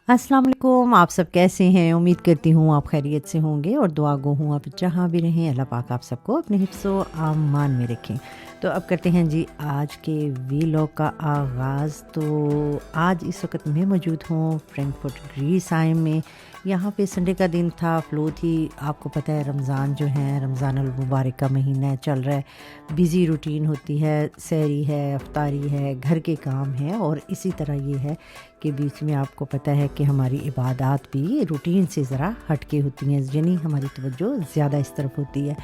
अस्सलाम वालेकुम। आप सब कैसे हैं? उम्मीद करती हूँ आप खैरियत से होंगे और दुआ गो हूँ आप जहाँ भी रहें अल्लाह पाक आप सबको अपने हिफ्ज़ व अमान में रखें। तो अब करते हैं जी आज के वीलॉग का आगाज़। तो आज इस वक्त मैं मौजूद हूँ फ्रैंकफर्ट ग्रीस आइम में। यहाँ पे संडे का दिन था, फ़्लो थी। आपको पता है रमज़ान जो है, रमज़ान अल मुबारक का महीना चल रहा है। बिज़ी रूटीन होती है, सहरी है, अफ्तारी है, घर के काम हैं और इसी तरह ये है कि बीच में आपको पता है कि हमारी इबादत भी रूटीन से ज़रा हटके होती हैं, यानी हमारी तवज्जो ज़्यादा इस तरफ होती है।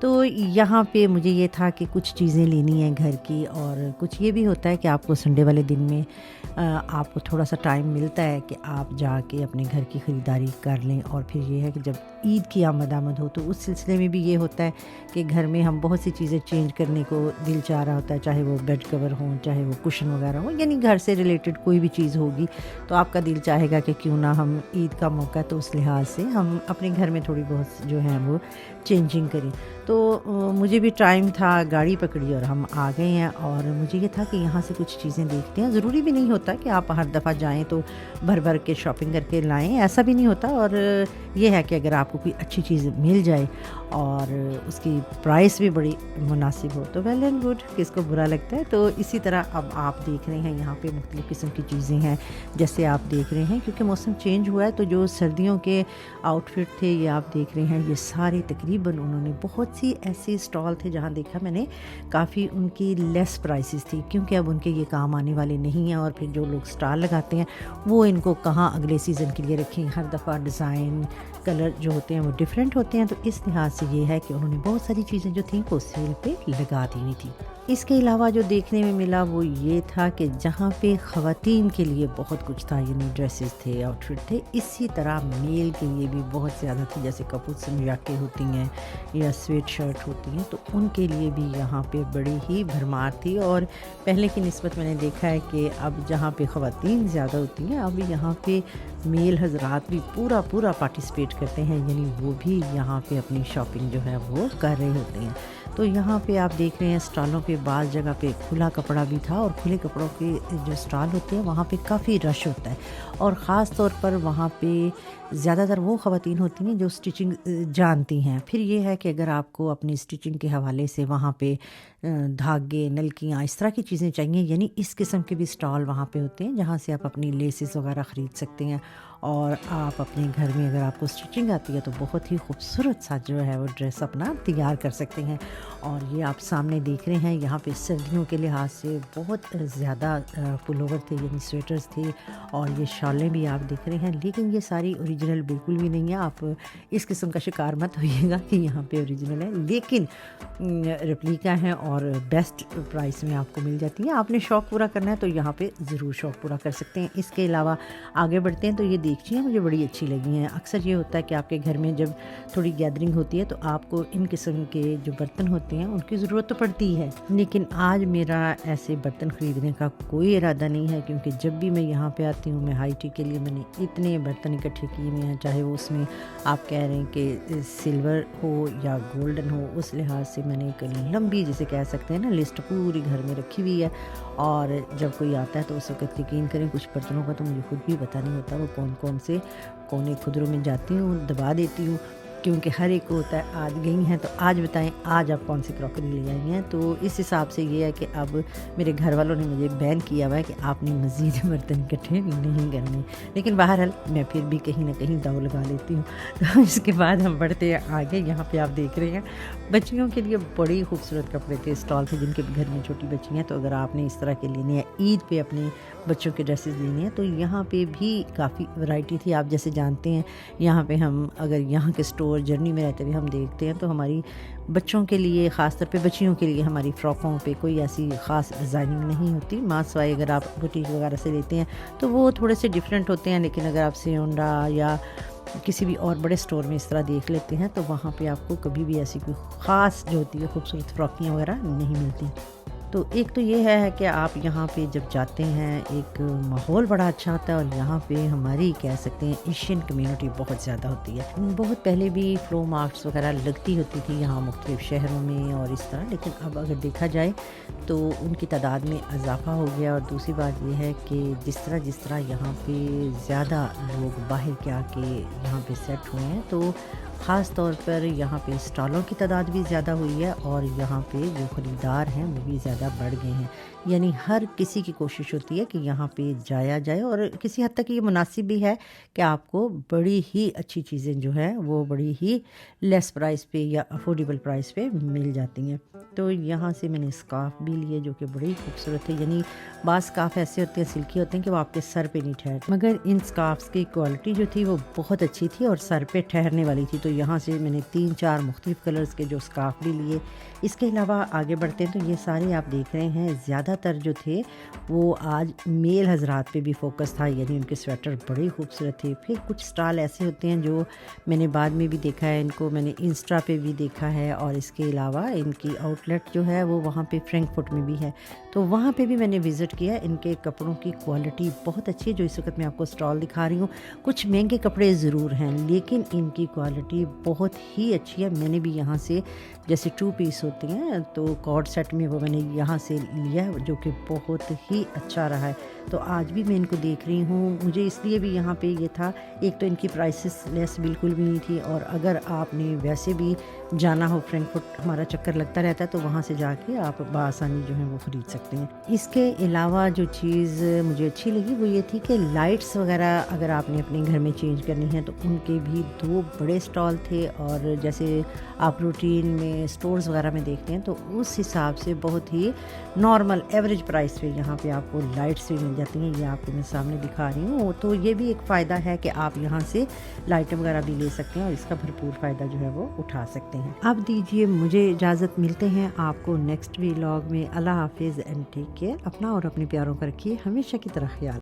तो यहाँ पे मुझे ये था कि कुछ चीज़ें लेनी हैं घर की, और कुछ ये भी होता है कि आपको संडे वाले दिन में आपको थोड़ा सा टाइम मिलता है कि आप जाके अपने घर की ख़रीदारी कर लें। और फिर ये है कि जब ईद की आमद हो तो उस सिलसिले में भी ये होता है कि घर में हम बहुत सी चीज़ें चेंज करने को दिल चाह रहा होता है, चाहे वो बेड कवर हों, चाहे वो कुशन वगैरह हो, यानी घर से रिलेटेड कोई भी चीज़ होगी तो आपका दिल चाहेगा कि क्यों ना हम ईद का मौका तो उस लिहाज से हम अपने घर में थोड़ी बहुत जो है वो चेंजिंग करें। तो मुझे भी टाइम था, गाड़ी पकड़ी और हम आ गए हैं। और मुझे ये था कि यहाँ से कुछ चीज़ें देखते हैं। ज़रूरी भी नहीं होता कि आप हर दफ़ा जाएं तो भर भर के शॉपिंग करके लाएं, ऐसा भी नहीं होता। और ये है कि अगर आपको कोई अच्छी चीज़ मिल जाए और उसकी प्राइस भी बड़ी मुनासिब हो तो वेल एंड गुड, किसको बुरा लगता है। तो इसी तरह अब आप देख रहे हैं यहाँ पे मुख्तलिफ़ किस्म की चीज़ें हैं, जैसे आप देख रहे हैं क्योंकि मौसम चेंज हुआ है तो जो सर्दियों के आउटफिट थे ये आप देख रहे हैं, ये सारे तकरीबन उन्होंने बहुत सी ऐसी स्टॉल थे जहाँ देखा मैंने काफ़ी उनकी लेस प्राइसेस थी, क्योंकि अब उनके ये काम आने वाले नहीं हैं। और फिर जो लोग स्टॉल लगाते हैं वो इनको कहाँ अगले सीज़न के लिए रखें, हर दफ़ा डिज़ाइन कलर जो होते हैं वो डिफरेंट होते हैं। तो इस लिहाज से ये है कि उन्होंने बहुत सारी चीज़ें जो थी वो सेल पे लगा दी हुई थी। इसके अलावा जो देखने में मिला वो ये था कि जहाँ पे ख़वातीन के लिए बहुत कुछ था, यानी ड्रेसेस थे, आउटफिट थे, इसी तरह मेल के लिए भी बहुत ज़्यादा थी, जैसे कपूसन जाके होती हैं या स्वेट शर्ट होती हैं, तो उनके लिए भी यहाँ पे बड़ी ही भरमार थी। और पहले की निस्बत मैंने देखा है कि अब जहाँ पे ख़वातीन ज़्यादा होती हैं, अब यहाँ पे मेल हजरात भी पूरा पार्टिसिपेट करते हैं, यानी वो भी यहाँ पे अपनी शॉपिंग जो है वो कर रहे होते हैं। तो यहाँ पे आप देख रहे हैं स्टॉलों पे बाज़ जगह पे खुला कपड़ा भी था, और खुले कपड़ों के जो स्टॉल होते हैं वहाँ पे काफ़ी रश होता है। और ख़ास तौर पर वहाँ पे ज़्यादातर वो ख़वातीन होती हैं जो स्टिचिंग जानती हैं। फिर ये है कि अगर आपको अपनी स्टिचिंग के हवाले से वहाँ पे धागे, नलकियाँ, इस तरह की चीज़ें चाहिए, यानी इस किस्म के भी स्टॉल वहाँ पे होते हैं जहाँ से आप अपनी लेसेस वगैरह ख़रीद सकते हैं। और आप अपने घर में अगर आपको स्टिचिंग आती है तो बहुत ही खूबसूरत सा जो है वो ड्रेस अपना तैयार कर सकते हैं। और ये आप सामने देख रहे हैं यहाँ पे सर्दियों के लिहाज से बहुत ज़्यादा पुलोवर थे, यानी स्वेटर्स थे, और ये शालें भी आप देख रहे हैं। लेकिन ये सारी ओरिजिनल बिल्कुल भी नहीं है, आप इस किस्म का शिकार मत होइएगा कि यहाँ पे ओरिजिनल है, लेकिन रेप्लिका है और बेस्ट प्राइस में आपको मिल जाती है। आपने शौक़ पूरा करना है तो यहाँ पे ज़रूर शौक़ पूरा कर सकते हैं। इसके अलावा आगे बढ़ते हैं तो ये देखिए मुझे बड़ी अच्छी लगी हैं। अक्सर ये होता है कि आपके घर में जब थोड़ी गैदरिंग होती है तो आपको इन किस्म के जो बर्तन होते हैं उनकी ज़रूरत तो पड़ती है, लेकिन आज मेरा ऐसे बर्तन ख़रीदने का कोई इरादा नहीं है, क्योंकि जब भी मैं यहाँ पे आती हूँ, मैं हाई टी के लिए मैंने इतने बर्तन इकट्ठे किए हुए हैं, चाहे वो उसमें आप कह रहे हैं कि सिल्वर हो या गोल्डन हो, उस लिहाज से मैंने एक लंबी, जिसे कह सकते हैं ना, लिस्ट पूरी घर में रखी हुई है। और जब कोई आता है तो उस वक्त यकीन करें कुछ बर्तनों का तो मुझे खुद भी पता नहीं होता वो कौन कौन से कोने खुदरों में जाती हूँ, दबा देती हूँ, क्योंकि हर एक को होता है आज गई हैं तो आज बताएं आज आप कौन सी क्रॉकरी ले आई हैं। तो इस हिसाब से ये है कि अब मेरे घर वालों ने मुझे बैन किया हुआ है कि आपने मज़ीद बर्तन इकट्ठे नहीं करने, लेकिन बहरहाल मैं फिर भी कहीं ना कहीं दाव लगा लेती हूँ। तो इसके बाद हम बढ़ते हैं आगे। यहाँ पे आप देख रहे हैं बच्चियों के लिए बड़ी खूबसूरत कपड़े थे, स्टॉल थे, जिनके घर में छोटी बच्ची हैं, तो अगर आपने इस तरह के लेने हैं, ईद पे अपने बच्चों के ड्रेसेस लेने हैं, तो यहाँ पे भी काफ़ी वैरायटी थी। आप जैसे जानते हैं यहाँ पे हम अगर यहाँ के स्टोर जर्नी में रहते हुए हम देखते हैं तो हमारी बच्चों के लिए, ख़ास तौर पे बच्चियों के लिए, हमारी फ़्रॉकों पे कोई ऐसी ख़ास डिज़ाइनिंग नहीं होती, मासवाई अगर आप बुटीक वगैरह से लेते हैं तो वो थोड़े से डिफरेंट होते हैं। लेकिन अगर आप सियोंडा या किसी भी और बड़े स्टोर में इस तरह देख लेते हैं तो वहाँ पे आपको कभी भी ऐसी कोई ख़ास जो होती है खूबसूरत फ़्रॉकियाँ वगैरह नहीं मिलती। تو ایک تو یہ ہے کہ آپ یہاں پہ جب جاتے ہیں ایک ماحول بڑا اچھا ہوتا ہے، اور یہاں پہ ہماری کہہ سکتے ہیں ایشین کمیونٹی بہت زیادہ ہوتی ہے۔ بہت پہلے بھی فلو مارکس وغیرہ لگتی ہوتی تھی یہاں مختلف شہروں میں اور اس طرح، لیکن اب اگر دیکھا جائے تو ان کی تعداد میں اضافہ ہو گیا۔ اور دوسری بات یہ ہے کہ جس طرح یہاں پہ زیادہ لوگ باہر کے آ کے یہاں پہ سیٹ ہوئے ہیں، تو خاص طور پر یہاں پہ اسٹالوں کی تعداد بھی زیادہ ہوئی ہے، اور یہاں پہ جو خریدار ہیں وہ بھی زیادہ بڑھ گئے ہیں۔ یعنی ہر کسی کی کوشش ہوتی ہے کہ یہاں پہ جایا جائے، اور کسی حد تک یہ مناسب بھی ہے کہ آپ کو بڑی ہی اچھی چیزیں جو ہیں وہ بڑی ہی لیس پرائس پہ یا افورڈیبل پرائس پہ مل جاتی ہیں۔ تو یہاں سے میں نے اسکارف بھی لیے جو کہ بڑی خوبصورت ہے۔ یعنی بعض اسکارف ایسے ہوتے ہیں سلکی ہوتے ہیں کہ وہ آپ کے سر پہ نہیں ٹھہرتے، مگر ان اسکارفس کی کوالٹی جو تھی وہ بہت اچھی تھی اور سر پہ ٹھہرنے والی تھی۔ تو یہاں سے میں نے 3-4 مختلف کلرز کے جو اسکارف بھی لیے۔ اس کے علاوہ آگے بڑھتے ہیں تو یہ سارے آپ دیکھ رہے ہیں زیادہ تر جو تھے وہ آج میل حضرات پہ بھی فوکس تھا، یعنی ان کے سویٹر بڑے خوبصورت تھے۔ پھر کچھ اسٹال ایسے ہوتے ہیں جو میں نے بعد میں بھی دیکھا ہے، ان کو میں نے انسٹا پہ بھی دیکھا ہے، اور اس کے علاوہ ان کی آؤٹ لیٹ جو ہے وہ وہاں پہ فرینکفرٹ میں بھی ہے، تو وہاں پہ بھی میں نے وزٹ کیا۔ ان کے کپڑوں کی کوالٹی بہت اچھی ہے، جو اس وقت میں آپ کو اسٹال دکھا رہی ہوں۔ کچھ مہنگے کپڑے ضرور ہیں لیکن ان کی کوالٹی بہت ہی اچھی ہے۔ میں نے بھی یہاں سے جیسے 2 پیس ہوتے ہیں تو کارڈ سیٹ میں وہ میں نے یہاں سے لیا ہے، جو کہ بہت ہی اچھا رہا ہے۔ تو آج بھی میں ان کو دیکھ رہی ہوں، مجھے اس لیے بھی یہاں پہ یہ تھا، ایک تو ان کی پرائسز لیس بالکل بھی نہیں تھی، اور اگر آپ نے ویسے بھی جانا ہو فرینکفرٹ، ہمارا چکر لگتا رہتا ہے، تو وہاں سے جا کے آپ بآسانی جو ہے وہ خرید سکتے ہیں۔ اس کے علاوہ جو چیز مجھے اچھی لگی وہ یہ تھی کہ لائٹس وغیرہ اگر آپ نے اپنے گھر میں چینج کرنی ہے تو ان کے بھی 2 بڑے اسٹال تھے، اور جیسے آپ روٹین میں اسٹورز وغیرہ میں دیکھتے ہیں تو اس حساب سے بہت ہی نارمل ایوریج پرائس پہ یہاں پہ آپ کو لائٹس بھی مل جاتی ہیں۔ یہ آپ کو میں سامنے دکھا رہی ہوں، تو یہ بھی ایک فائدہ ہے کہ آپ یہاں سے لائٹیں وغیرہ بھی لے سکتے ہیں اور اس کا بھرپور فائدہ جو ہے وہ اٹھا سکتے ہیں۔ اب دیجیے مجھے اجازت، ملتے ہیں آپ کو نیکسٹ ویلاگ میں۔ اللہ حافظ اینڈ ٹیک کیئر۔ اپنا اور اپنے پیاروں کا رکھیے ہمیشہ کی طرح خیال۔